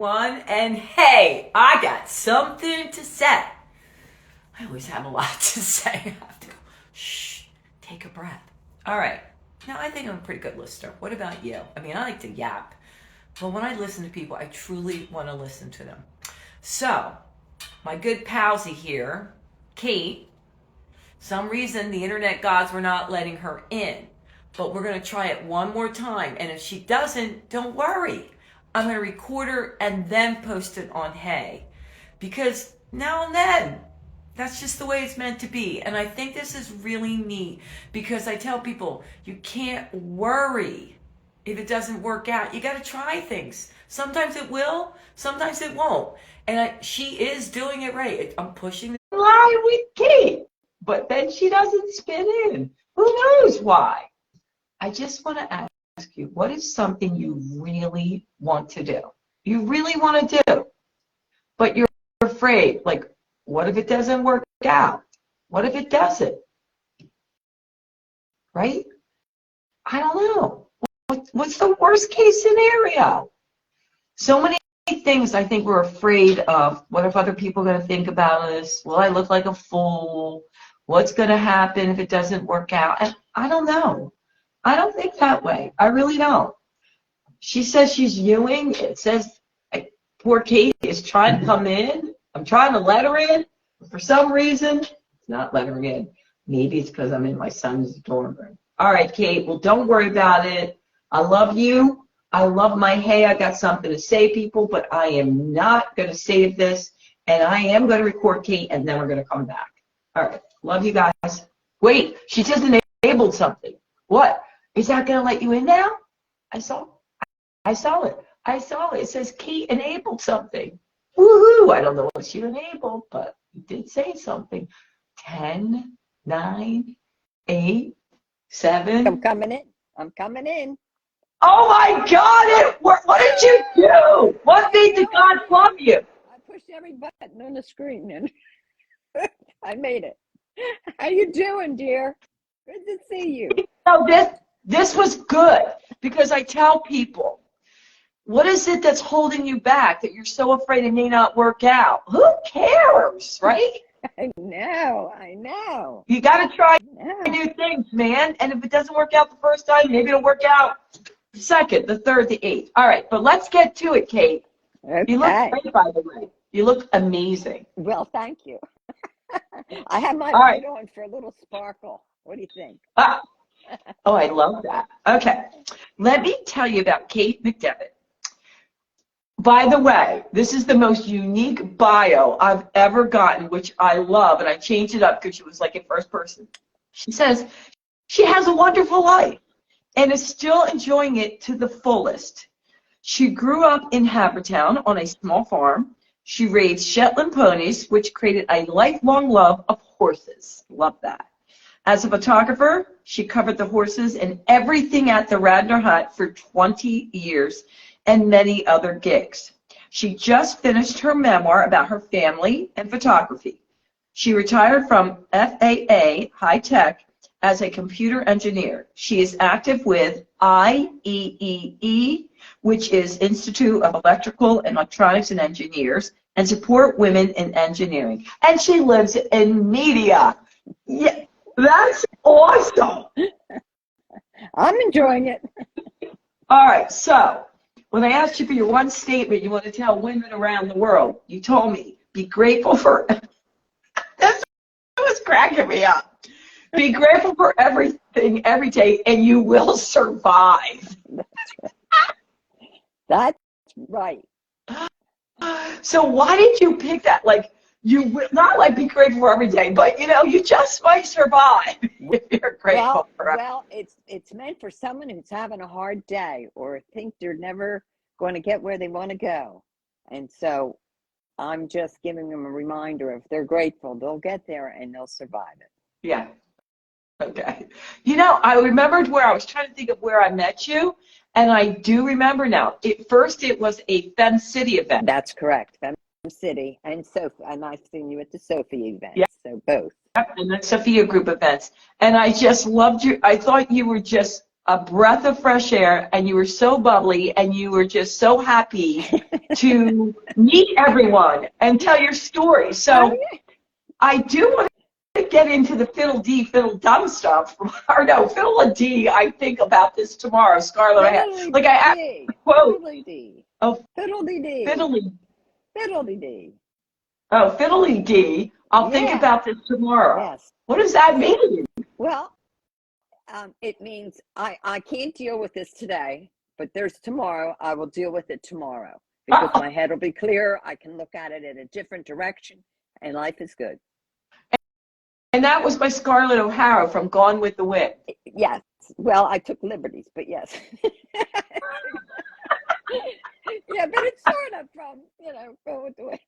And hey, I got something to say. I always have a lot to say. I have to go, shh, take a breath. All right. Now, I think I'm a pretty good listener. What about you? I mean, I like to yap. But when I listen to people, I truly want to listen to them. So, my good palsy here, Kate, some reason the internet gods were not letting her in. But we're going to try it one more time. And if she doesn't, don't worry. I'm going to record her and then post it on Hey. Because now and then, that's just the way it's meant to be. And I think this is really neat because I tell people, you can't worry if it doesn't work out. You got to try things. Sometimes it will, sometimes it won't. And she is doing it right. I'm pushing the line with Kate, but then she doesn't spit in. Who knows why? I just want to ask you, what is something you really want to do? You really want to do, but you're afraid. Like, what if it doesn't work out? What if it doesn't? Right? I don't know. What's the worst case scenario? So many things I think we're afraid of. What if other people are going to think about us? Will I look like a fool? What's going to happen if it doesn't work out? And I don't know. I don't think that way. I really don't. She says she's viewing. It says poor Kate is trying to come in. I'm trying to let her in. For some reason, it's not letting her in. Maybe it's because I'm in my son's dorm room. All right, Kate. Well, don't worry about it. I love you. I love my Hey, I got something to say, people, but I am not going to save this. And I am going to record Kate, and then we're going to come back. All right. Love you guys. Wait, she just enabled something. What? Is that going to let you in now? I saw it. It says Kate enabled something. Woohoo! I don't know what she enabled, but you did say something. 10, 9, 8, 7. I'm coming in. Oh my God! What did you do? What made the God love you? I pushed every button on the screen and I made it. How you doing, dear? Good to see you. No, this was good because I tell people, what is it that's holding you back that you're so afraid it may not work out? Who cares, right? I know. You got to try new things, man. And if it doesn't work out the first time, maybe it'll work out the second, the third, the eighth. All right, but let's get to it, Kate. Okay. You look great, by the way. You look amazing. Well, thank you. I have my light on for a little sparkle. What do you think? Oh, I love that. Okay, let me tell you about Kate McDevitt. By the way, this is the most unique bio I've ever gotten, which I love, and I changed it up because she was like in first person. She says she has a wonderful life and is still enjoying it to the fullest. She grew up in Havertown on a small farm. She raised Shetland ponies, which created a lifelong love of horses. Love that. As a photographer, she covered the horses and everything at the Radnor Hut for 20 years and many other gigs. She just finished her memoir about her family and photography. She retired from FAA High Tech as a computer engineer. She is active with IEEE, which is Institute of Electrical and Electronics and Engineers, and support women in engineering. And she lives in media. Yeah, that's awesome. I'm enjoying it. All right, so when I asked you for your one statement you want to tell women around the world, you told me, be grateful for, this was cracking me up. Be grateful for everything every day and you will survive. That's right. So why did you pick that? Like, you not like be grateful for every day, but you know, you just might survive if you're grateful for everything. Well, it's meant for someone who's having a hard day or think they're never going to get where they want to go. And so I'm just giving them a reminder, if they're grateful, they'll get there and they'll survive it. Yeah. Okay. You know, I remembered where I was trying to think of where I met you, and I do remember now. First, it was a Fem City event. That's correct. Fem City and Sophie, and I've seen you at the Sophie event. Yep. So both. Yep, and the Sophia group events. And I just loved you. I thought you were just a breath of fresh air, and you were so bubbly, and you were just so happy to meet everyone and tell your story. So I do want to get into the fiddle dee, fiddle dum stuff. Or no, fiddle a dee. I think about this tomorrow, Scarlett. I asked a quote. Oh, Fiddle-dee-dee. fiddly. Fiddle-dee-dee. Oh, fiddly dee. I'll think about this tomorrow. Yes. What does that mean? Well, it means I can't deal with this today, but there's tomorrow. I will deal with it tomorrow because my head will be clear. I can look at it in a different direction, and life is good. And that was by Scarlett O'Hara from Gone with the Wind. Yes. Well, I took liberties, but yes. Yeah, but it's sort of from, Gone with the Wind.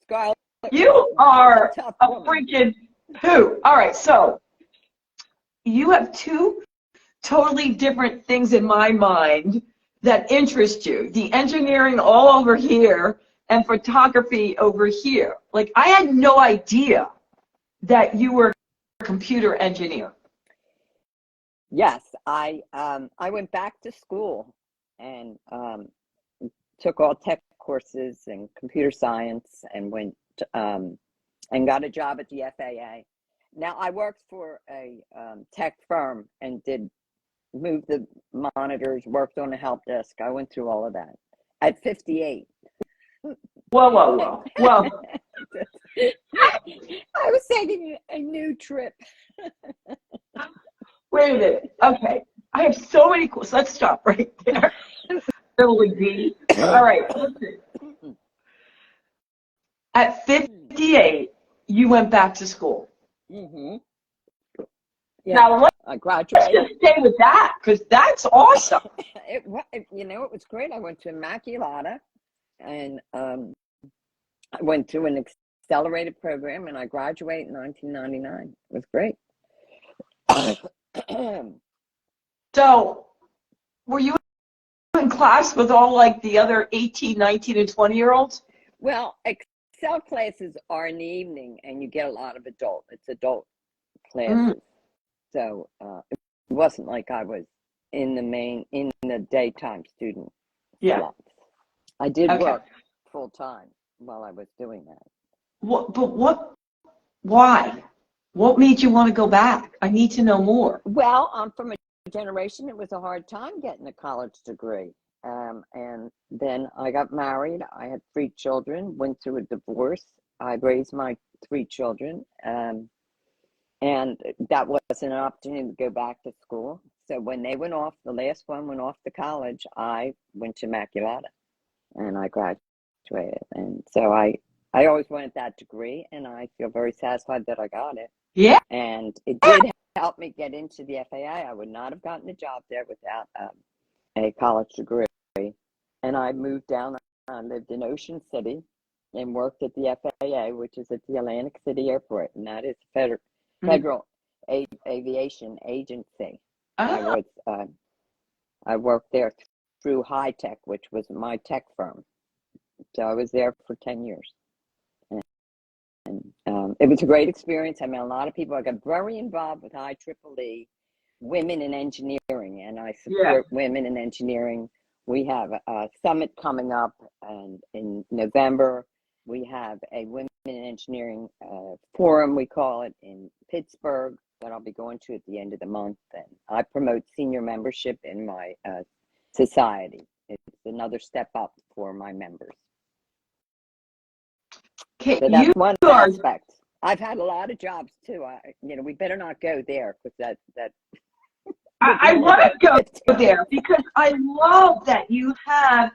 Scarlett. You are a freaking who. All right, so you have two totally different things in my mind that interest you. The engineering all over here and photography over here. Like, I had no idea that you were a computer engineer. Yes, I went back to school and took all tech courses and computer science and went and got a job at the FAA. Now I worked for a tech firm and moved the monitors, worked on the help desk. I went through all of that at 58. Whoa. Well, I was taking a new trip. wait a minute. Okay. I have so many so let's stop right there. All right. Listen. At 58, you went back to school. Mm-hmm. Yeah. Now, I let's graduated. just stay with that because that's awesome. It was great. I went to Immaculata and I went to an accelerated program and I graduated in 1999. It was great. So, were you in class with all like the other 18, 19, and 20-year-olds? Well, Excel classes are in the evening and you get a lot of adult classes. So it wasn't like I was in the daytime student slots. I did work full time while I was doing that. Why? What made you want to go back? I need to know more. Well, I'm from a generation, it was a hard time getting a college degree. And then I got married. I had 3 children, went through a divorce. I raised my 3 children. And that wasn't an opportunity to go back to school. So when they went off, the last one went off to college, I went to Immaculata and I graduated. And so I always wanted that degree and I feel very satisfied that I got it. Yeah. And it did help me get into the FAA. I would not have gotten a job there without a college degree. And I moved down. I lived in Ocean City and worked at the FAA, which is at the Atlantic City Airport, and that is federal aviation agency. I worked there through High Tech, which was my tech firm. So I was there for 10 years. And it was a great experience. I met a lot of people. I got very involved with IEEE, women in engineering, and I support women in engineering. We have a summit coming up, and in November, we have a Women in Engineering Forum, we call it, in Pittsburgh, that I'll be going to at the end of the month. And I promote senior membership in my society. It's another step up for my members. Okay, so that's one aspect. I've had a lot of jobs too. We better not go there because that. I want to go there because I love that you have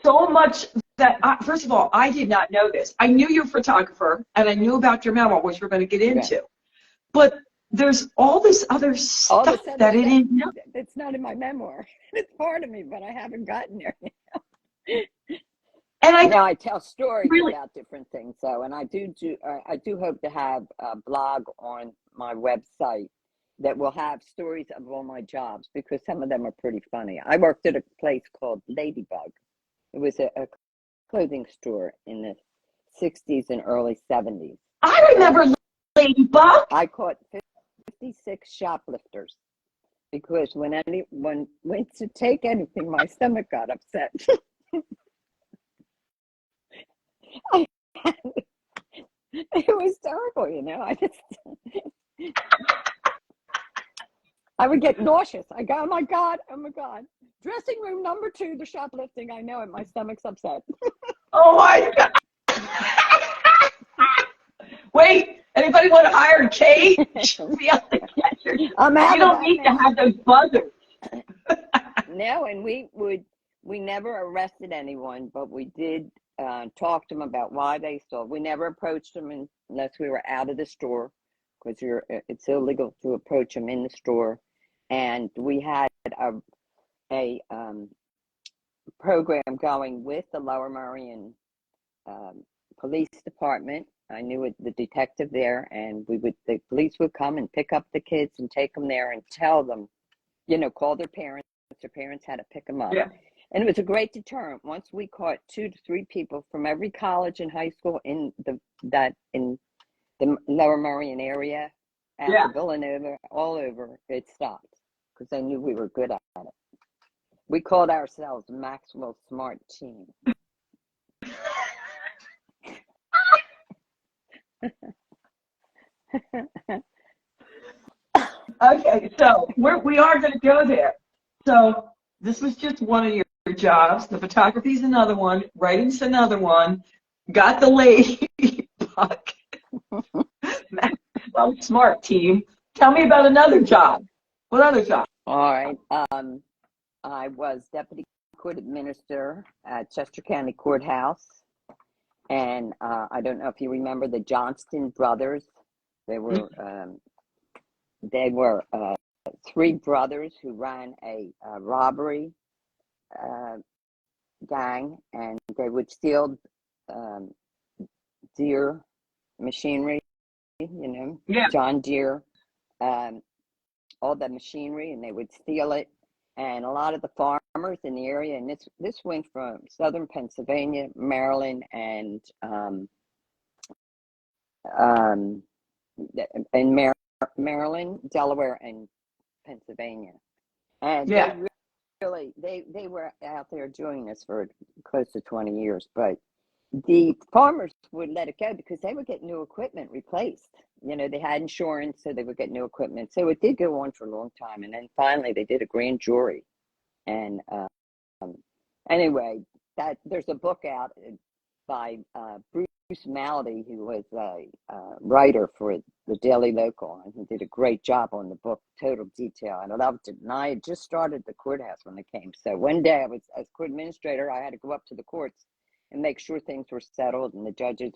so much that, first of all, I did not know this. I knew you're a photographer and I knew about your memoir, which we're going to get into. Okay. But there's all this other stuff that it is. It's not in my memoir. It's part of me, but I haven't gotten there yet. And I tell stories about different things. So, and I do hope to have a blog on my website that will have stories of all my jobs because some of them are pretty funny. I worked at a place called Ladybug. It was a clothing store in the 60s and early 70s. I remember Ladybug. I caught 56 shoplifters. because when anyone went to take anything, my stomach got upset. It was terrible, you know. I would get nauseous. I go, oh my God. Dressing room number 2, the shoplifting. I know it. My stomach's upset. Oh my God. Wait, anybody want to hire Kate? She'll be out there. You don't need to have those buzzers. No, and we never arrested anyone, but we did talk to them about why they stole. We never approached them unless we were out of the store, because it's illegal to approach them in the store. And we had a program going with the Lower Merion Police Department. I knew the detective there, and the police would come and pick up the kids and take them there and tell them, call their parents. Their parents had to pick them up. Yeah. And it was a great deterrent. Once we caught 2 to 3 people from every college and high school in the Lower Merion area, after Villanova, all over, it stopped because they knew we were good at it. We called ourselves Maxwell Smart Team. Okay, so we are going to go there. So this was just one of your jobs. The photography's another one. Writing's another one. Got the ladybug. Well, Smart Team. Tell me about another job. What other job? All right. I was deputy court administrator at Chester County Courthouse. And I don't know if you remember the Johnston brothers. They were 3 brothers who ran a robbery gang, and they would steal Deere machinery, John Deere, all the machinery, and they would steal it. And a lot of the farmers in the area, and this went from southern Pennsylvania, Maryland, and Maryland, Delaware, and Pennsylvania. And they were out there doing this for close to 20 years. But the farmers would let it go because they would get new equipment replaced. They had insurance, so they would get new equipment. So it did go on for a long time. And then finally they did a grand jury. And anyway, there's a book out by Bruce Malady, who was a writer for the Daily Local, and he did a great job on the book, total detail. And I loved it. And I had just started the courthouse when it came. So one day as court administrator, I had to go up to the courts and make sure things were settled and the judges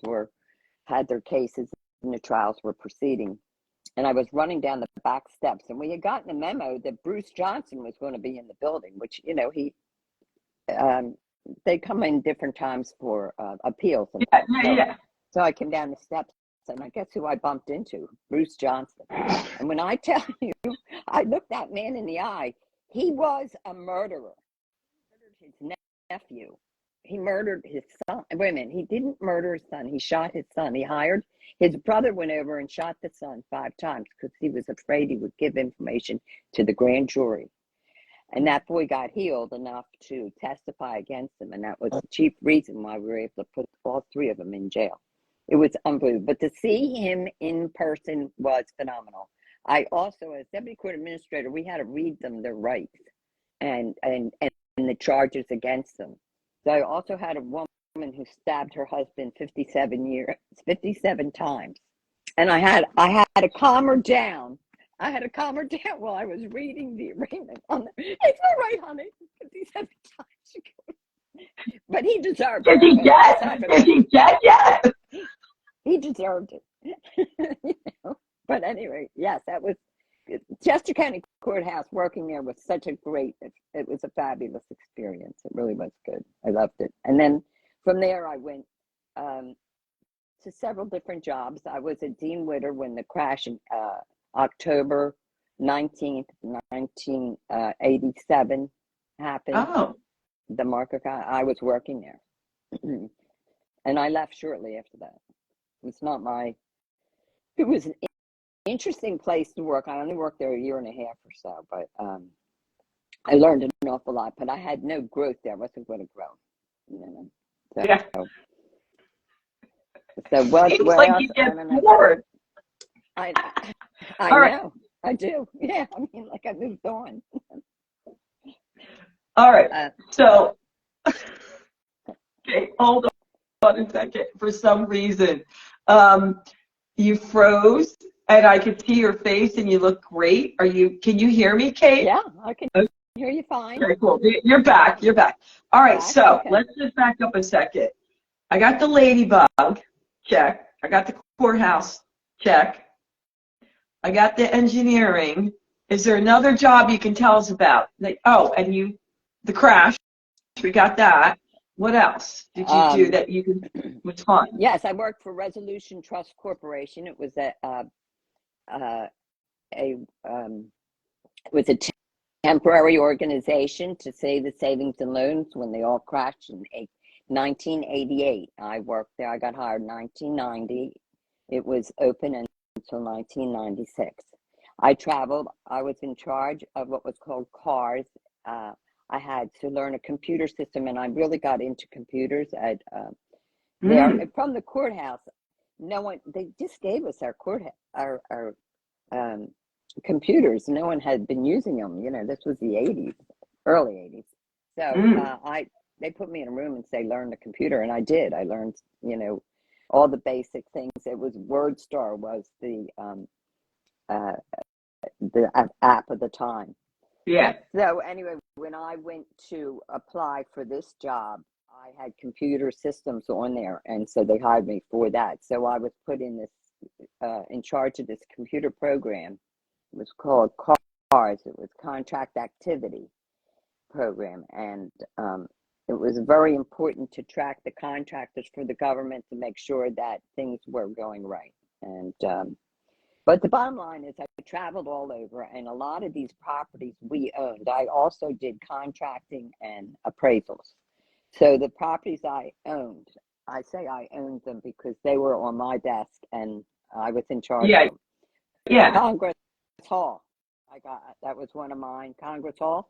had their cases and the trials were proceeding. And I was running down the back steps, and we had gotten a memo that Bruce Johnson was going to be in the building, which, they come in different times for appeals. So I came down the steps, and I guess who I bumped into? Bruce Johnson. And when I tell you, I looked that man in the eye. He was a murderer. He murdered his nephew. He murdered his son. Wait a minute. He didn't murder his son. He shot his son. His brother went over and shot the son 5 times because he was afraid he would give information to the grand jury. And that boy got healed enough to testify against him. And that was the chief reason why we were able to put all 3 of them in jail. It was unbelievable. But to see him in person was phenomenal. I also, as deputy court administrator, we had to read them their rights and the charges against them. So I also had a woman who stabbed her husband 57 times. And I had to calm her down. While I was reading the arraignment. It's all right, honey. 57 times. But he deserved it. Is he dead yet? He deserved it. But anyway, yes, that was Chester County Courthouse. Working there was it was a fabulous experience. It really was good. I loved it. And then from there, I went to several different jobs. I was at Dean Witter when the crash in October 19th, 1987 happened. Oh. The marker, I was working there. And I left shortly after that. It was interesting place to work. I only worked there a year and a half or so, but I learned an awful lot. But I had no growth there. I wasn't going to grow, you know. So, Yeah. so what Seems like else? you I get don't know. bored. I All right. know. I do. Yeah. I mean, like I moved on. All right. So, okay, hold on a second. For some reason, you froze, and I could see your face, and you look great. Can you hear me, Kate? Yeah, I can hear you fine. Okay, cool. You're back. You're back. All right. Back. So Okay. let's just back up a second. I got the ladybug. Check. I got the courthouse. Check. I got the engineering. Is there another job you can tell us about? The crash. We got that. What else did you do that was fun? Yes, I worked for Resolution Trust Corporation. It was a temporary organization to save the savings and loans when they all crashed in 1988. I worked there. I got hired in 1990. It was open until 1996. I traveled. I was in charge of what was called CARS. I had to learn a computer system, and I really got into computers at there from the courthouse. No one, they just gave us our computers. No one had been using them. You know, this was the 80s, early 80s. So they put me in a room and say, learn the computer, and I did. I learned, you know, all the basic things. It was WordStar was the app of the time. Yeah. So anyway, when I went to apply for this job, I had computer systems on there, and so they hired me for that. So I was put in charge of this computer program. It was called CARS. It was Contract Activity Program, and it was very important to track the contractors for the government to make sure that things were going right. And but the bottom line is I traveled all over, and a lot of these properties we owned. I also did contracting and appraisals. So the properties I owned, I say I owned them because they were on my desk and I was in charge of them. Yeah. Congress Hall, that was one of mine. Congress Hall,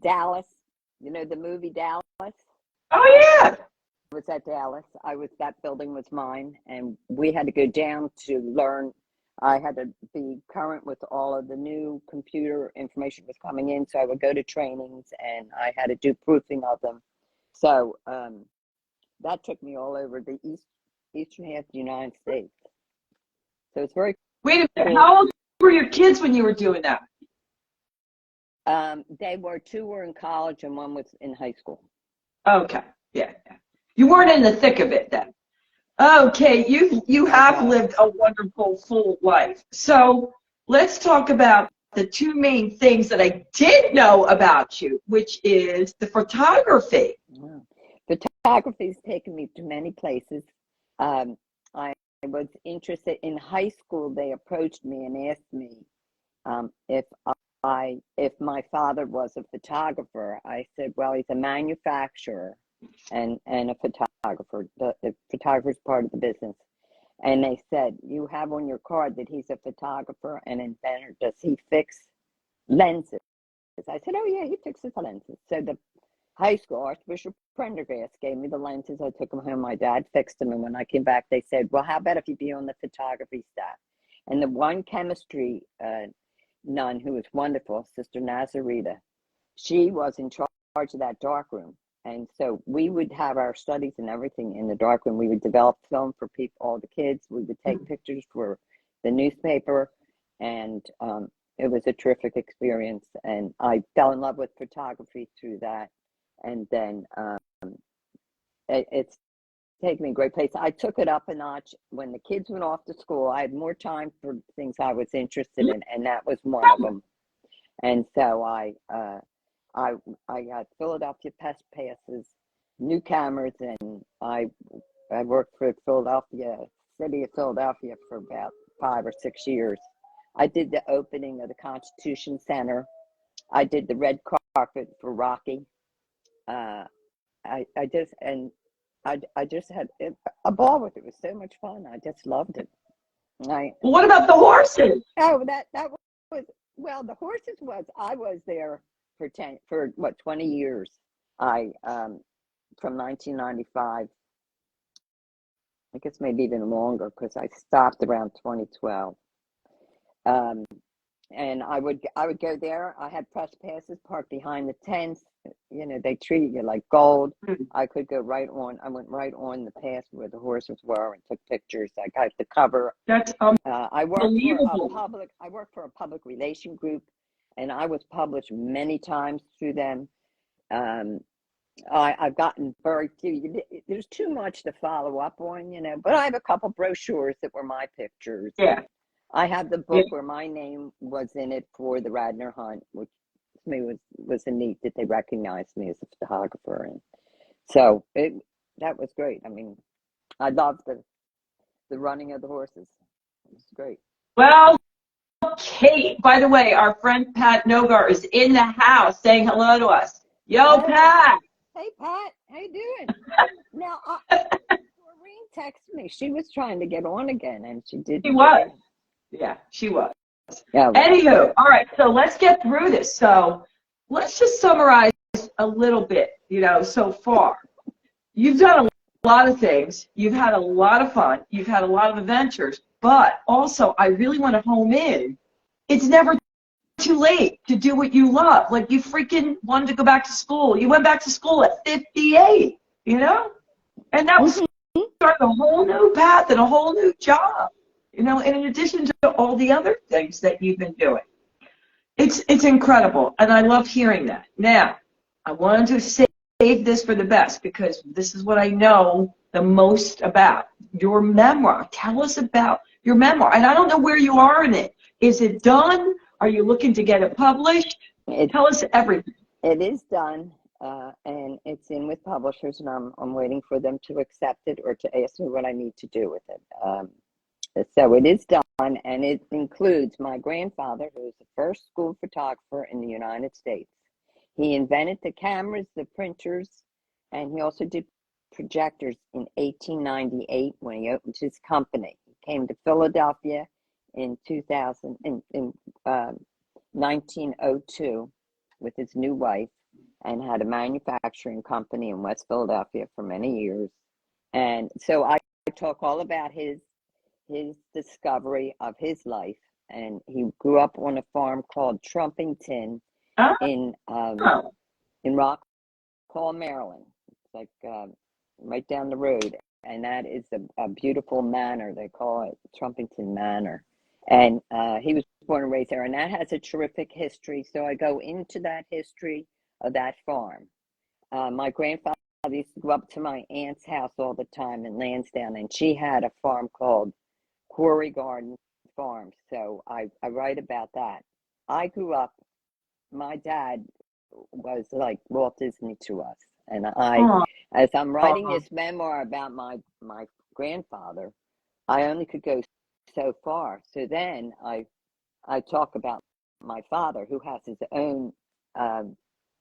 Dallas. You know the movie Dallas? Oh yeah. I was at Dallas. That building was mine, and we had to go down to learn. I had to be current with all of the new computer information was coming in, so I would go to trainings, and I had to do proofing of them. So that took me all over the eastern half of the United States. So it's very Wait a minute. cool. How old were your kids when you were doing that? Two were in college and one was in high school. Okay. Yeah. You weren't in the thick of it then. Okay, you have lived a wonderful full life. So let's talk about the two main things that I did know about you, which is the photography. Wow. Photography's taken me to many places. I was interested in high school. They approached me and asked me if my father was a photographer. I said, well, he's a manufacturer and a photographer. The photographer is part of the business. And they said, you have on your card that he's a photographer and inventor. Does he fix lenses? I said, oh yeah, he fixes lenses. So the high school, Archbishop Prendergast gave me the lenses. I took them home. My dad fixed them. And when I came back, they said, well, how about if you be on the photography staff? And the one chemistry nun who was wonderful, Sister Nazarita, she was in charge of that dark room. And so we would have our studies and everything in the dark room. We would develop film for people, all the kids. We would take pictures for the newspaper. And it was a terrific experience. And I fell in love with photography through that. And then it's taken me a great place. I took it up a notch when the kids went off to school. I had more time for things I was interested in, and that was one of them. And so I got Philadelphia Pest Passes, new cameras, and I worked for City of Philadelphia for about 5 or 6 years. I did the opening of the Constitution Center. I did the red carpet for Rocky. I just had a ball with it. It was so much fun. I just loved it. I Well, what about the horses? Oh, that was, well, the horses was, I was there for 20 years. I From 1995, I guess maybe even longer, because I stopped around 2012. Um, and I would go there. I had press passes parked behind the tents. You know, they treated you like gold. I could go right on. I went right on the path where the horses were and took pictures. I got the cover. That's I worked for unbelievable. I worked for a public relation group, and I was published many times through them. Um, I've gotten very few. There's too much to follow up on, you know. But I have a couple brochures that were my pictures. Yeah. I have the Yeah. book where my name was in it for the Radnor Hunt, which to me was a neat that they recognized me as a photographer, and so that was great. I mean, I loved the running of the horses. It was great. Well, Kate, by the way, our friend Pat Nogar is in the house saying hello to us. Yo, Oh, Pat. hey Pat, how you doing? Now, Doreen texted me. She was trying to get on again, and she didn't She get was. in. Yeah, she was. Yeah, well, Anywho, all right, so let's get through this. So let's just summarize a little bit, so far. You've done a lot of things. You've had a lot of fun. You've had a lot of adventures. But also, I really want to home in. It's never too late to do what you love. Like, you freaking wanted to go back to school. You went back to school at 58, And that was start a whole new path and a whole new job, and in addition to all the other things that you've been doing. It's incredible, and I love hearing that. Now, I wanted to save this for the best, because this is what I know the most about. Your memoir. Tell us about your memoir. And I don't know where you are in it. Is it done? Are you looking to get it published? Tell us everything. It is done, and it's in with publishers, and I'm waiting for them to accept it or to ask me what I need to do with it. So it is done, and it includes my grandfather, who was the first school photographer in the United States. He invented the cameras, the printers, and he also did projectors in 1898 when he opened his company. He came to Philadelphia in 1902 with his new wife, and had a manufacturing company in West Philadelphia for many years. And so I talk all about his discovery of his life. And he grew up on a farm called Trumpington in Rock Hall, Maryland. It's like right down the road. And that is a beautiful manor. They call it Trumpington Manor. And he was born and raised there. And that has a terrific history. So I go into that history of that farm. My grandfather used to go up to my aunt's house all the time in Lansdowne. And she had a farm called Quarry Garden Farm. So I write about that. I grew up, my dad was like Walt Disney to us. And as I'm writing this memoir about my grandfather, I only could go so far. So then I talk about my father, who has his own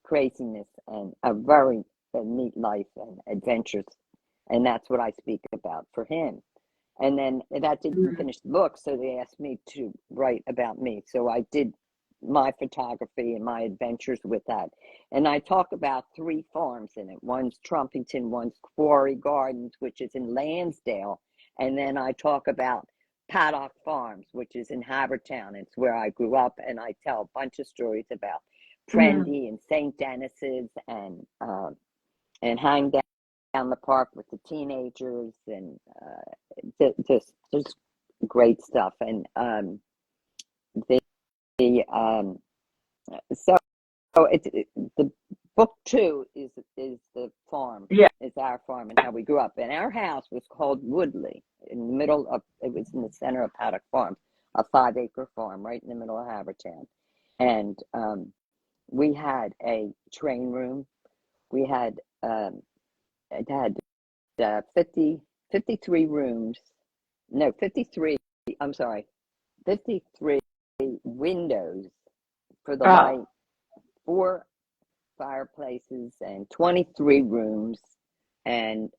craziness and a very neat life and adventures. And that's what I speak about for him. And then that didn't finish the book, so they asked me to write about me. So I did my photography and my adventures with that. And I talk about 3 farms in it. One's Trumpington, one's Quarry Gardens, which is in Lansdale. And then I talk about Paddock Farms, which is in Havertown. It's where I grew up, and I tell a bunch of stories about Prendy and St. Denis's and hang down the park with the teenagers, and just great stuff. And so the book 2 is the farm. Yeah. It's our farm and how we grew up. And our house was called Woodley, in the middle of, it was in the center of Paddock Farm, a 5-acre farm right in the middle of Havertown. And we had a train room. We had it had 53 rooms. No, 53. I'm sorry, 53 windows for the light, 4 fireplaces, and 23 rooms. And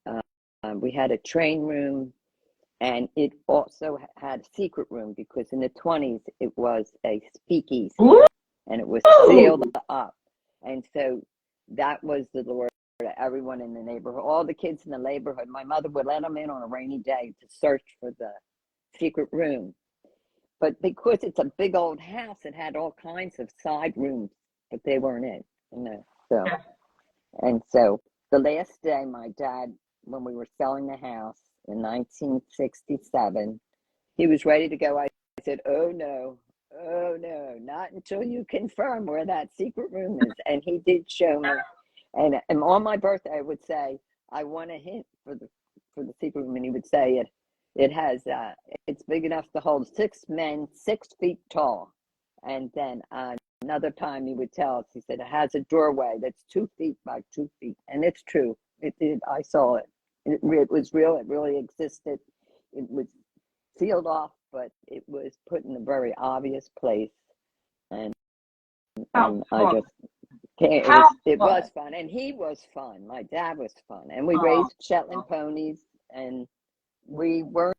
we had a train room. And it also had a secret room because in the 20s it was a speakeasy Ooh. and it was sealed up. And so that was the lure to everyone in the neighborhood, all the kids in the neighborhood. My mother would let them in on a rainy day to search for the secret room. But because it's a big old house, it had all kinds of side rooms, but they weren't in, you know. So, and so the last day, my dad, when we were selling the house in 1967, he was ready to go. I said, oh no, not until you confirm where that secret room is. And he did show me. And on my birthday, I would say, I want a hint for the secret room. And he would say it has, it's big enough to hold 6 men, 6 feet tall. And then another time he would tell us, he said, it has a doorway that's 2 feet by 2 feet. And it's true. It did. I saw it. It was real. It really existed. It was sealed off, but it was put in a very obvious place. And I just can't. It was fun. And he was fun. My dad was fun. And we raised Shetland ponies, and we weren't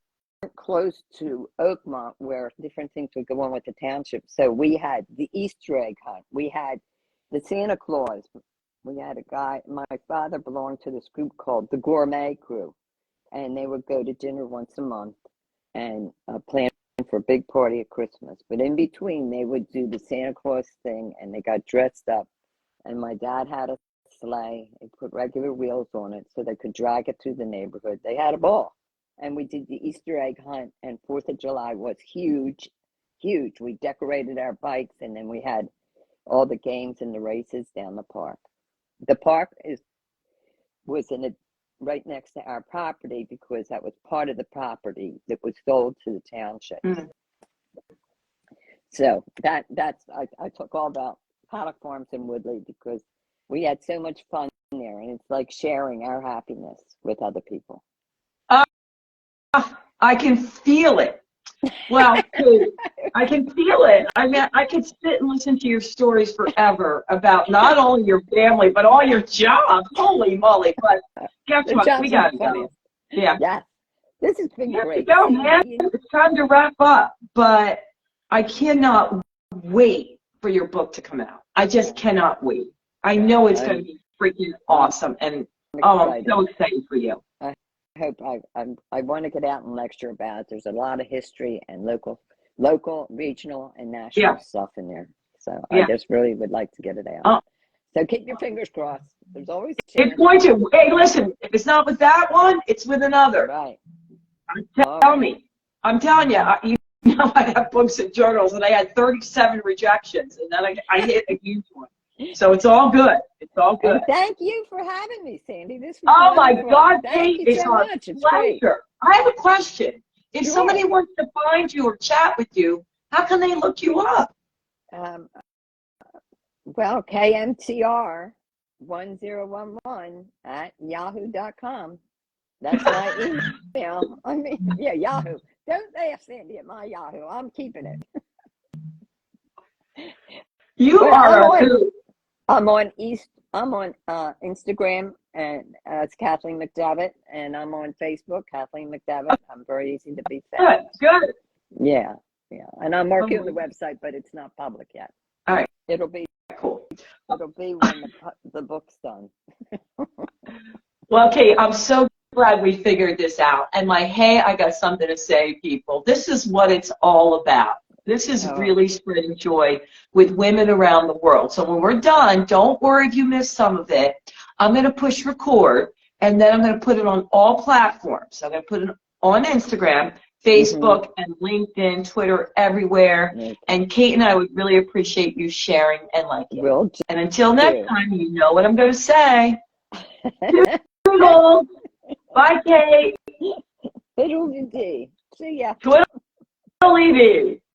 close to Oakmont where different things would go on with the township. So we had the Easter egg hunt. We had the Santa Claus. We had a guy, my father belonged to this group called the Gourmet Crew, and they would go to dinner once a month and plan for a big party at Christmas. But in between, they would do the Santa Claus thing, and they got dressed up. And my dad had a sleigh. They put regular wheels on it so they could drag it through the neighborhood. They had a ball. And we did the Easter egg hunt, and 4th of July was huge, huge. We decorated our bikes, and then we had all the games and the races down the park. The park was right next to our property because that was part of the property that was sold to the township. So that's I talk all about Paddock Farms in Woodley because we had so much fun there, and it's like sharing our happiness with other people. I can feel it. Well, I can feel it. I mean, I could sit and listen to your stories forever about not only your family, but all your jobs. Holy moly. But guess what? We got to go. Yeah. This has been great. Go, man. It's time to wrap up. But I cannot wait for your book to come out. I just cannot wait. I know it's going to be freaking awesome. And I'm so excited for you. I want to get out and lecture about it. There's a lot of history and local, regional, and national stuff in there. So I just really would like to get it out. So keep your fingers crossed. There's always a chance. It's going to. Hey, listen, if it's not with that one, it's with another. Right. I'm telling you, you know I have books and journals, and I had 37 rejections, and then I hit a huge one. So it's all good. It's all good. And thank you for having me, Sandy. This was wonderful. God, Kate, it's so much. It's pleasure. Great. I have a question. If somebody wants to find you or chat with you, how can they look you up? Well, KMTR 1011 at yahoo.com. That's my email. I mean, Yahoo. Don't ask Sandy at my Yahoo. I'm keeping it. You are a hoot. I'm on Instagram, and it's Kathleen McDevitt, and I'm on Facebook, Kathleen McDevitt. I'm very easy to be found. Good. Yeah. And I'm working on the website, but it's not public yet. All right. It'll be cool. It'll be when the book's done. Well, Kate, I'm so glad we figured this out. And hey, I got something to say, people. This is what it's all about. This is really spreading joy with women around the world. So when we're done, don't worry if you missed some of it. I'm going to push record, and then I'm going to put it on all platforms. I'm going to put it on Instagram, Facebook, and LinkedIn, Twitter, everywhere. And Kate and I would really appreciate you sharing and liking. And until next time, you know what I'm going to say. Toodles. Bye, Kate. Fiddle-dee-dee. See ya. Twiddle-dee-dee.